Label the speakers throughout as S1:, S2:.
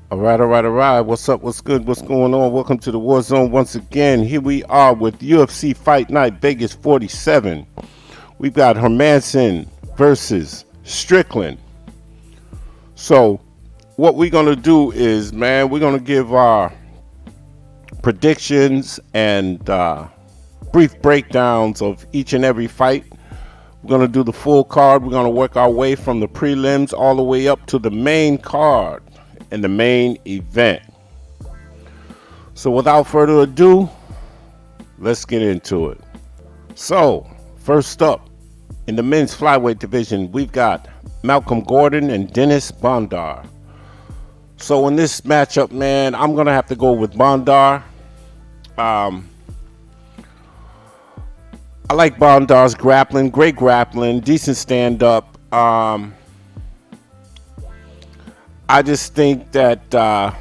S1: All right. What's up? What's good? What's going on? Welcome to the War Zone once again. Here we are with UFC Fight Night Vegas 47. We've got Hermansson versus Strickland. So, what we're going to do is, man, we're going to give our predictions and brief breakdowns of each and every fight. We're going to do the full card. We're going to work our way from the prelims all the way up to the main card and the main event. So without further ado, let's get into it. So first up, in the men's flyweight division, we've got Malcolm Gordon and Dennis Bondar. So in this matchup, man, I'm gonna have to go with Bondar. I like Bondar's grappling, great grappling, decent stand-up. I just think that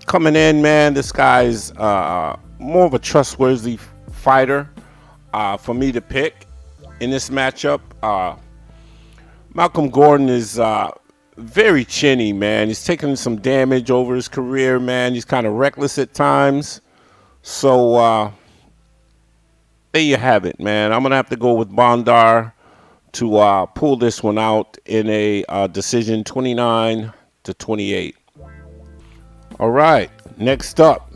S1: coming in, man, this guy's more of a trustworthy fighter for me to pick in this matchup. Malcolm Gordon is very chinny, man. He's taken some damage over his career, man. He's kind of reckless at times. So there you have it, man. I'm going to have to go with Bondar to pull this one out in a decision 29-28. All right, next up,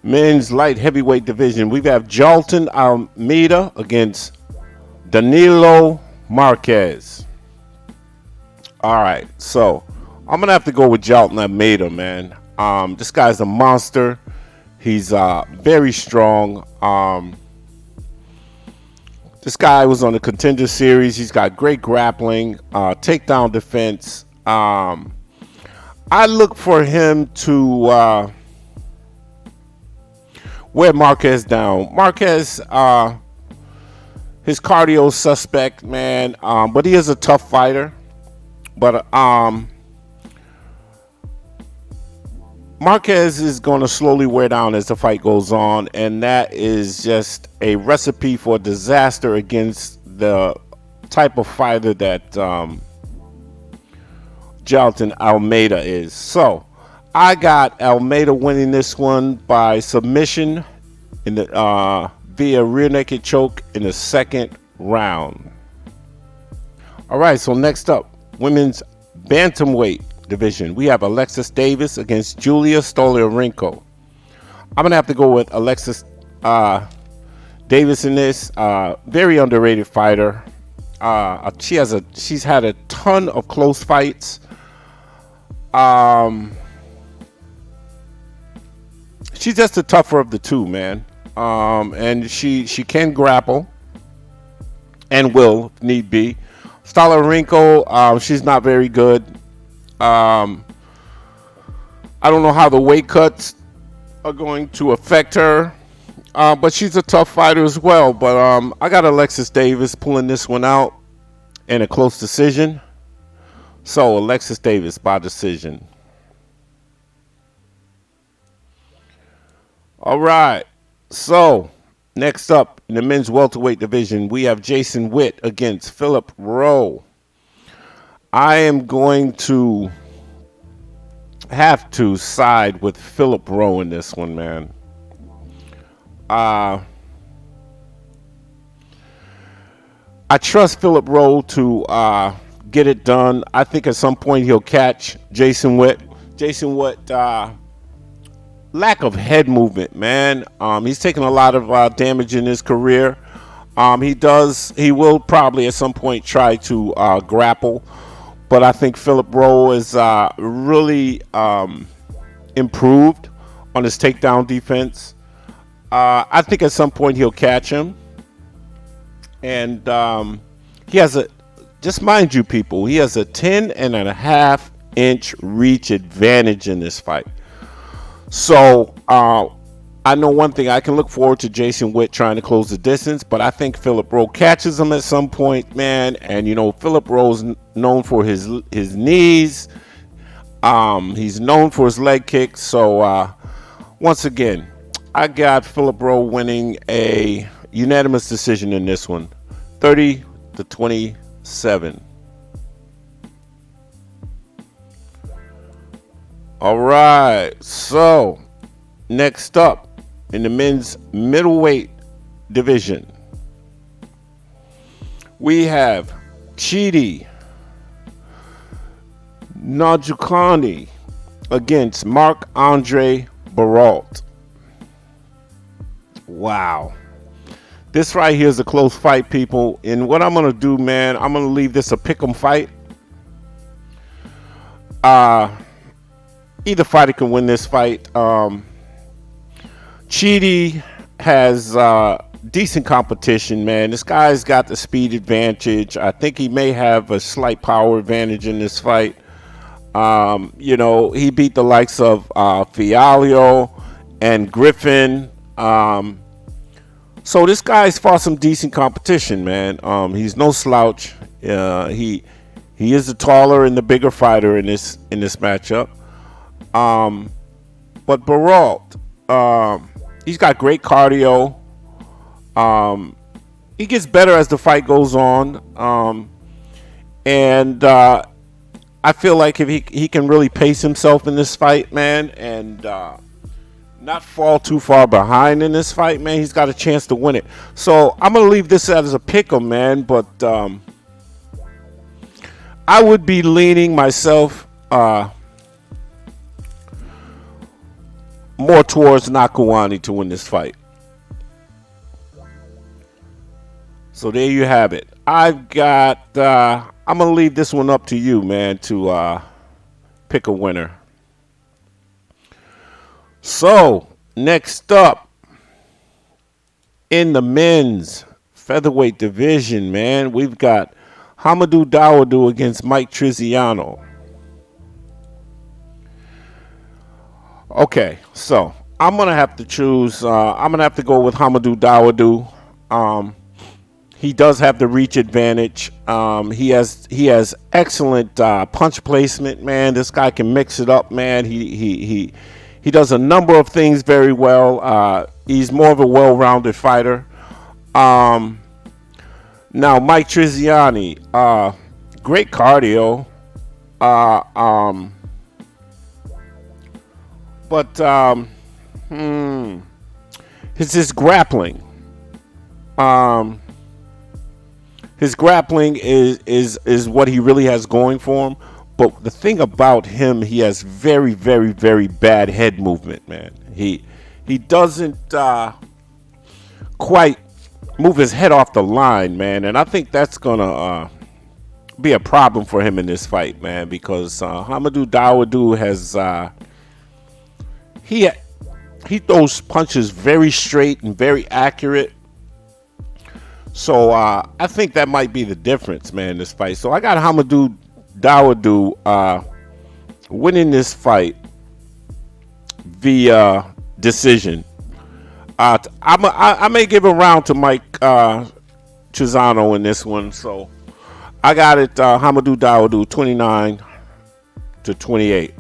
S1: men's light heavyweight division. We have Jailton Almeida against Danilo Marquez. All right, so I'm going to have to go with Jailton Almeida, man. This guy's a monster. He's very strong. This guy was on the Contender Series. He's got great grappling, takedown defense. I look for him to wear Marquez down. Marquez, his cardio suspect, man, but he is a tough fighter. But Marquez is going to slowly wear down as the fight goes on, and that is just a recipe for disaster against the type of fighter that Jailton Almeida is. So I got Almeida winning this one by submission in the via rear naked choke in the second round. All right, so next up, women's bantamweight division. We have Alexis Davis against Julijya Stoliarenko. I'm going to have to go with Alexis Davis in this. Very underrated fighter. She's had a ton of close fights. She's just the tougher of the two, man. And she can grapple and will if need be. Stoliarenko, she's not very good. I don't know how the weight cuts are going to affect her, but she's a tough fighter as well. But I got Alexis Davis pulling this one out in a close decision. So Alexis Davis by decision. All right. So next up in the men's welterweight division, we have Jason Witt against Phillip Rowe. I am going to have to side with Phillip Rowe in this one, man. I trust Phillip Rowe to get it done. I think at some point he'll catch Jason Witt. Jason Witt, lack of head movement, man. He's taken a lot of damage in his career. He will probably at some point try to grapple. But I think Phillip Rowe is really improved on his takedown defense. I think at some point he'll catch him. And he has just mind you people, he has a 10.5-inch reach advantage in this fight. So I know one thing, I can look forward to Jason Witt trying to close the distance, but I think Phillip Rowe catches him at some point, man. And, you know, Phillip Rowe's known for his knees. He's known for his leg kicks. So, once again, I got Phillip Rowe winning a unanimous decision in this one, 30-27. All right. So next up in the men's middleweight division, we have Chidi Njokuani against Marc-Andre Barriault. Wow. This right here is a close fight, people. And what I'm going to do, man, I'm going to leave this a pick'em fight. Either fighter can win this fight. Chidi has decent competition, man. This guy's got the speed advantage. I think he may have a slight power advantage in this fight. He beat the likes of Fialio and Griffin. So this guy's fought some decent competition, man. He's no slouch. He is the taller and the bigger fighter in this matchup. But Barriault, he's got great cardio. He gets better as the fight goes on. And I feel like if he can really pace himself in this fight, man, and not fall too far behind in this fight, man, he's got a chance to win it. So I'm going to leave this as a pick'em, man, but I would be leaning myself more towards Njokuani to win this fight. So there you have it. I'm going to leave this one up to you, man, to pick a winner. So, next up, in the men's featherweight division, man, we've got Dawodu against Mike Trizano. Okay, so I'm going to have to choose. I'm going to have to go with Dawodu. He does have the reach advantage. He has excellent punch placement, man. This guy can mix it up, man. He does a number of things very well. He's more of a well-rounded fighter. Now, Mike Trizano, great cardio. But it's his grappling. His grappling is what he really has going for him. But the thing about him, he has very, very, very bad head movement, man. He doesn't quite move his head off the line, man. And I think that's going to be a problem for him in this fight, man. Because Dawodu has... He throws punches very straight and very accurate. So I think that might be the difference, man, in this fight. So I got Dawodu winning this fight via decision. I may give a round to Mike Trizano in this one. So I got it, Dawodu 29-28.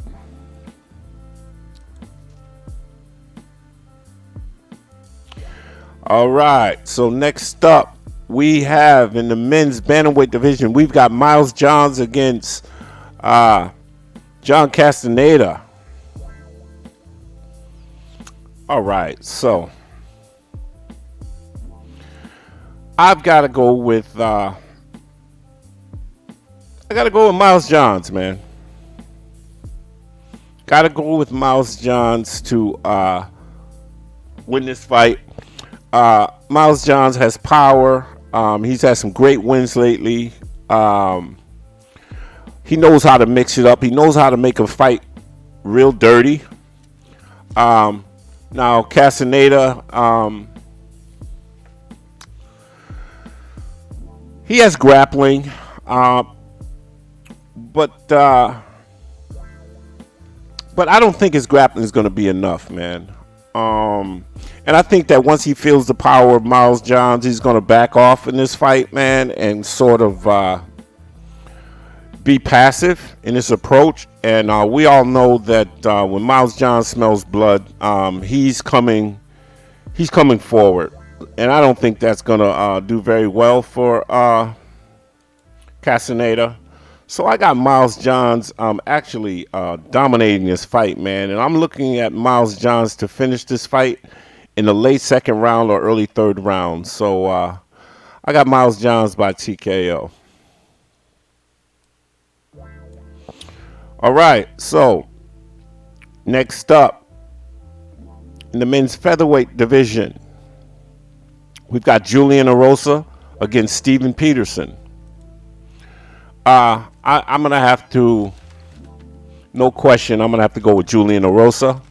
S1: All right, so next up, we have in the men's bantamweight division, we've got Miles Johns against John Castaneda. All right, so I've got to go with Miles Johns, man. Got to go with Miles Johns to win this fight. Miles Johns has power. He's had some great wins lately. He knows how to mix it up. He knows how to make a fight real dirty. Now, Castaneda, he has grappling, but I don't think his grappling is going to be enough, man. And I think that once he feels the power of Miles Johns, he's going to back off in this fight, man, and sort of be passive in his approach. And we all know that when Miles Johns smells blood, he's coming forward. And I don't think that's going to do very well for Castaneda. So I got Miles Johns actually dominating this fight, man. And I'm looking at Miles Johns to finish this fight in the late second round or early third round. So I got Miles Johns by TKO. All right, so next up, in the men's featherweight division, we've got Julian Erosa against Steven Peterson. I'm going to have to, no question, I'm going to have to go with Julian Erosa.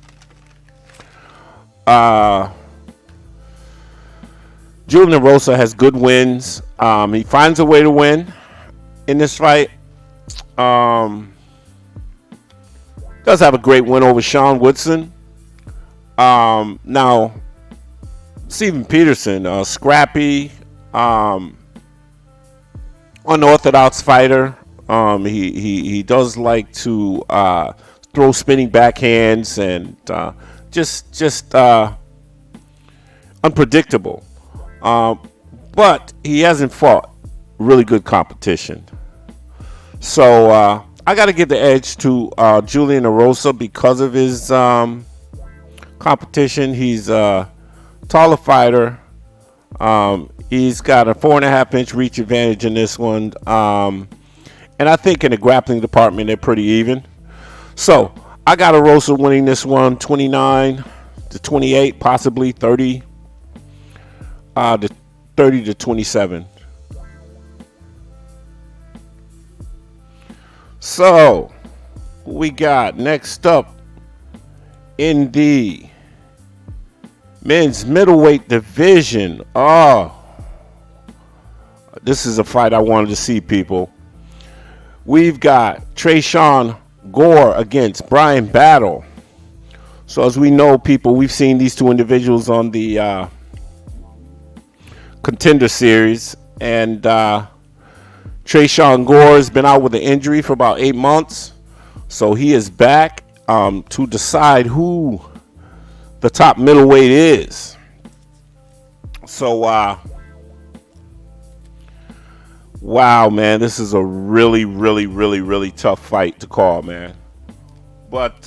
S1: Julian Erosa has good wins. He finds a way to win in this fight. Does have a great win over Sean Woodson. Now, Steven Peterson, scrappy, unorthodox fighter. He does like to throw spinning backhands and just unpredictable. But he hasn't fought really good competition. So I got to give the edge to Julian Erosa because of his competition. He's a taller fighter. He's got a 4.5-inch reach advantage in this one. And I think in the grappling department, they're pretty even. So I got Erosa winning this one 29-28, possibly 30 to 27. So we got next up in the men's middleweight division. Oh, this is a fight I wanted to see, people. We've got Tresean Gore against Bryan Battle. So as we know, people, we've seen these two individuals on the Contender Series, and Tresean Gore has been out with an injury for about 8 months, so he is back to decide who the top middleweight is. So wow, man, this is a really tough fight to call, man. But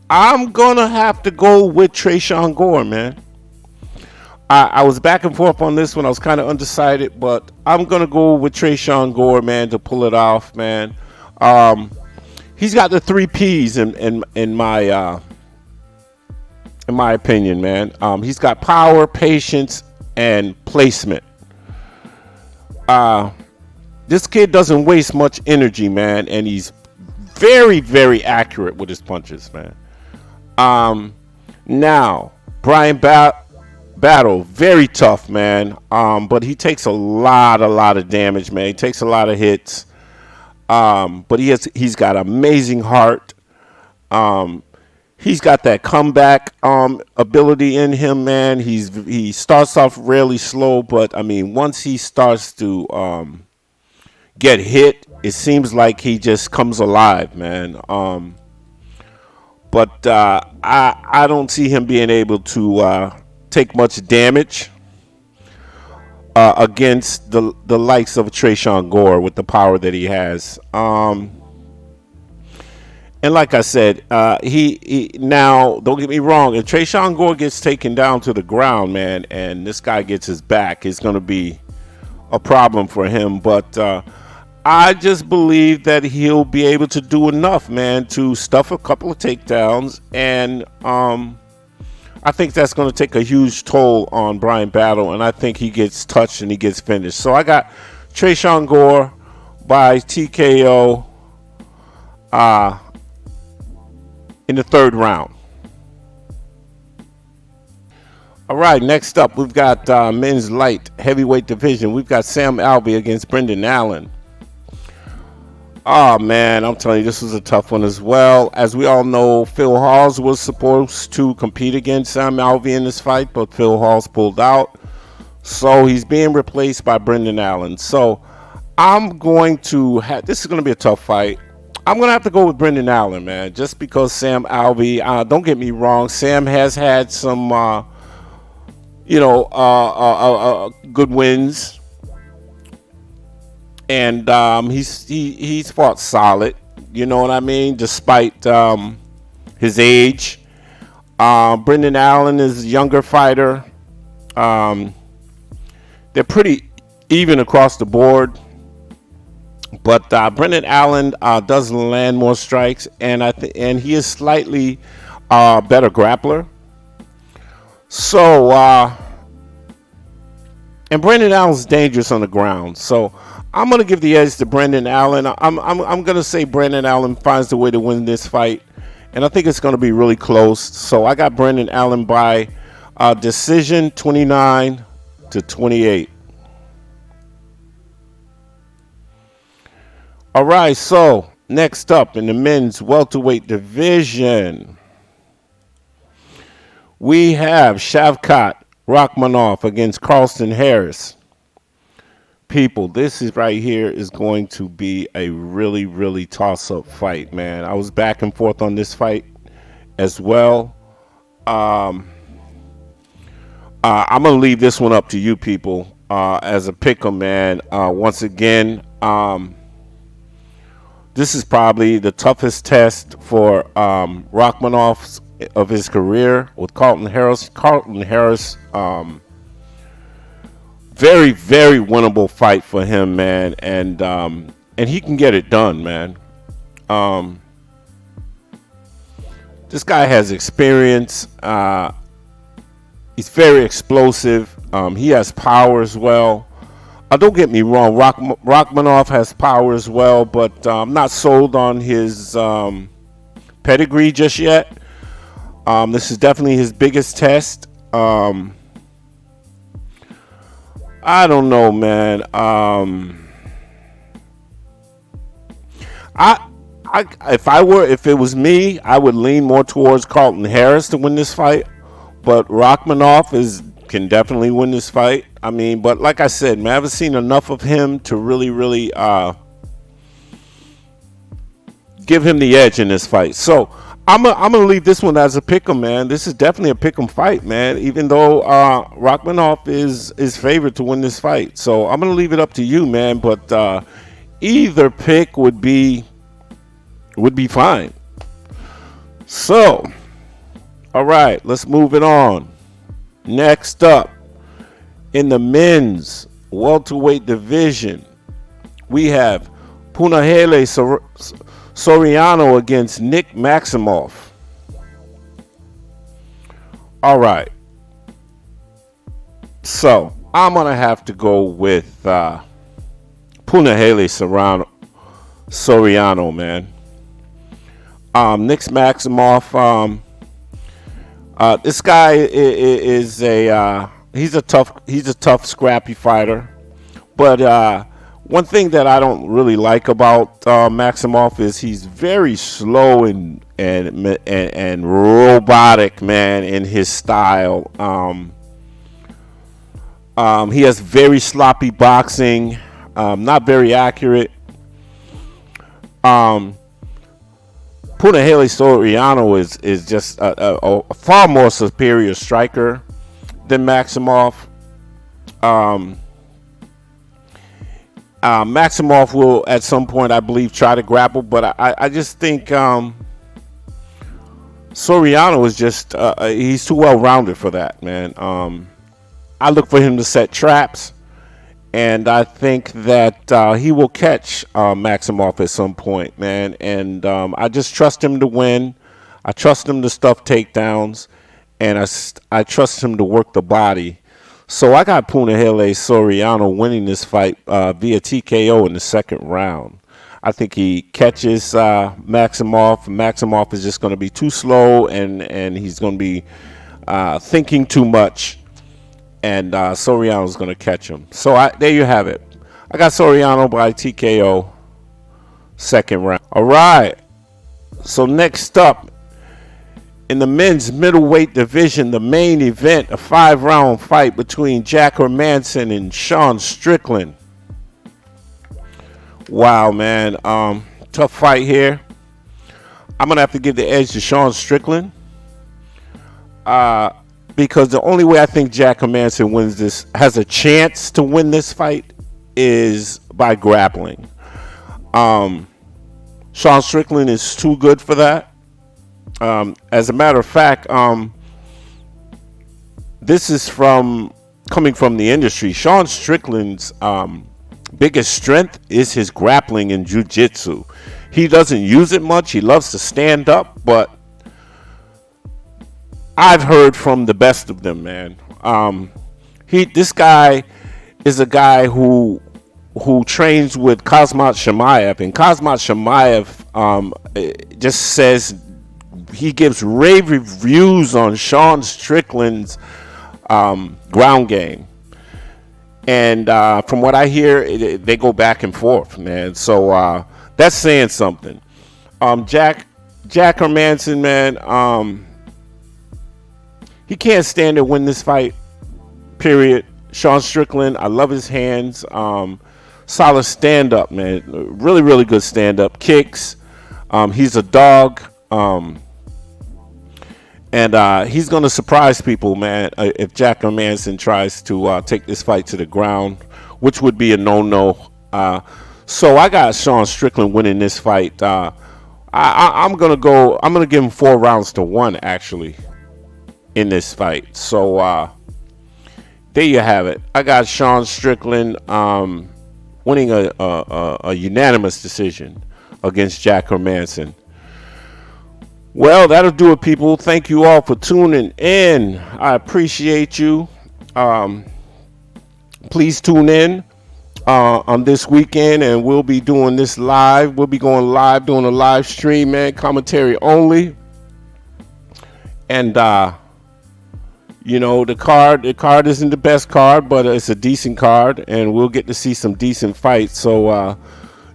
S1: I'm gonna have to go with Tresean Gore, man. I was back and forth on this one. I was kind of undecided, but I'm gonna go with Tresean Gore, man, to pull it off, man. He's got the 3 P's in my opinion, man. He's got power, patience, and placement. This kid doesn't waste much energy, man, and he's very accurate with his punches, man. Now, Bryan Battle, very tough, man. But he takes a lot of damage, man. He takes a lot of hits. But he's got amazing heart. He's got that comeback ability in him, man. He starts off really slow, but I mean, once he starts to get hit, it seems like he just comes alive, man. But I don't see him being able to take much damage against the likes of Tresean Gore with the power that he has. And like I said, he now, don't get me wrong, if Tresean Gore gets taken down to the ground, man, and this guy gets his back, it's going to be a problem for him. But I just believe that he'll be able to do enough, man, to stuff a couple of takedowns. And I think that's going to take a huge toll on Bryan Battle, and I think he gets touched and he gets finished. So I got Tresean Gore by TKO in the 3rd round. All right, next up, we've got men's light heavyweight division. We've got Sam Alvey against Brendan Allen. Oh, man, I'm telling you, this was a tough one as well. As we all know, Phil Hawes was supposed to compete against Sam Alvey in this fight, but Phil Hawes pulled out. So he's being replaced by Brendan Allen. So I'm going to this is going to be a tough fight. I'm going to have to go with Brendan Allen, man, just because Sam Alvey, don't get me wrong, Sam has had some, good wins. and he's fought solid. You know what I mean? Despite his age. Brendan Allen is a younger fighter. They're pretty even across the board. But Brendan Allen does land more strikes, and and he is slightly better grappler. So, and Brendan Allen's dangerous on the ground. So, I'm gonna give the edge to Brendan Allen. I'm gonna say Brendan Allen finds the way to win this fight, and I think it's gonna be really close. So, I got Brendan Allen by decision, 29-28. All right, so next up in the men's welterweight division, we have Shavkat Rakhmonov against Carlston Harris. People, this is right here is going to be a really, really toss-up fight, man. I was back and forth on this fight as well. I'm going to leave this one up to you people as a pick'em, man. Once again, this is probably the toughest test for Rakhmonov of his career with Carlston Harris. Carlston Harris, very, very winnable fight for him, man, and he can get it done, man. This guy has experience. He's very explosive. He has power as well. Don't get me wrong, Rakhmonov has power as well, but I'm not sold on his pedigree just yet. This is definitely his biggest test. I don't know, man. If it was me, I would lean more towards Carlston Harris to win this fight, but Rakhmonov can definitely win this fight. I mean, but like I said, man, I haven't seen enough of him to really, really give him the edge in this fight. So I'm gonna leave this one as a pick'em, man. This is definitely a pick'em fight, man. Even though Rakhmonov is favored to win this fight, so I'm gonna leave it up to you, man. But either pick would be fine. So, all right, let's move it on. Next up, in the men's welterweight division, we have Punahele Soriano against Nick Maximov. All right. So, I'm going to have to go with Punahele Soriano, man. Nick Maximov, this guy is he's a tough, scrappy fighter. But one thing that I don't really like about Maximov is he's very slow and robotic, man, in his style. He has very sloppy boxing, not very accurate. Punahele Soriano is just a far more superior striker than Maximov. Maximov will at some point, I believe, try to grapple, but I just think Soriano is just he's too well rounded for that, man. I look for him to set traps, and I think that he will catch Maximov at some point, man. And I just trust him to win. I trust him to stuff takedowns, and I trust him to work the body. So I got Punahele Soriano winning this fight via TKO in the second round. I think he catches Maximov. Maximov is just going to be too slow, and he's going to be thinking too much. And Soriano is going to catch him. So there you have it. I got Soriano by TKO, second round. All right. So next up, in the men's middleweight division, the main event, a 5-round fight between Jack Hermansson and Sean Strickland. Wow, man. Tough fight here. I'm going to have to give the edge to Sean Strickland. Because the only way I think Jack Hermansson wins this, has a chance to win this fight, is by grappling. Sean Strickland is too good for that. As a matter of fact, this is coming from the industry. Sean Strickland's biggest strength is his grappling in jiu-jitsu. He doesn't use it much. He loves to stand up, but I've heard from the best of them, man. This guy is a guy who trains with Khamzat Chimaev, and Khamzat Chimaev just says he gives rave reviews on Sean Strickland's ground game. And from what I hear, they go back and forth, man. So that's saying something. Jack Hermansson, man, he can't stand to win this fight, period. Sean Strickland, I love his hands. Solid stand-up, man. Really, really good stand-up. Kicks. He's a dog. And he's going to surprise people, man, if Jack Hermansson tries to take this fight to the ground, which would be a no-no. So I got Sean Strickland winning this fight. I'm going to give him 4 rounds to 1, actually, in this fight. So there you have it. I got Sean Strickland winning a unanimous decision against Jack Hermansson. Well, that'll do it, people. Thank you all for tuning in. I appreciate you. Please tune in on this weekend, and we'll be doing this live. We'll be going live, doing a live stream, man. Commentary only. And, the card isn't the best card, but it's a decent card, and we'll get to see some decent fights. So,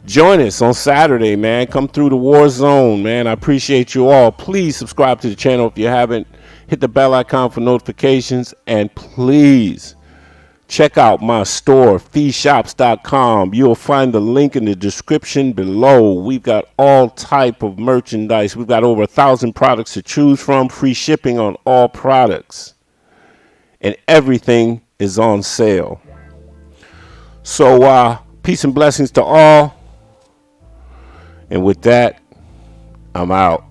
S1: join us on Saturday, man. Come through the war zone, man. I appreciate you all. Please subscribe to the channel if you haven't. Hit the bell icon for notifications. And please check out my store, feeshops.com. You'll find the link in the description below. We've got all type of merchandise. We've got over 1,000 products to choose from. Free shipping on all products. And everything is on sale. So, peace and blessings to all. And with that, I'm out.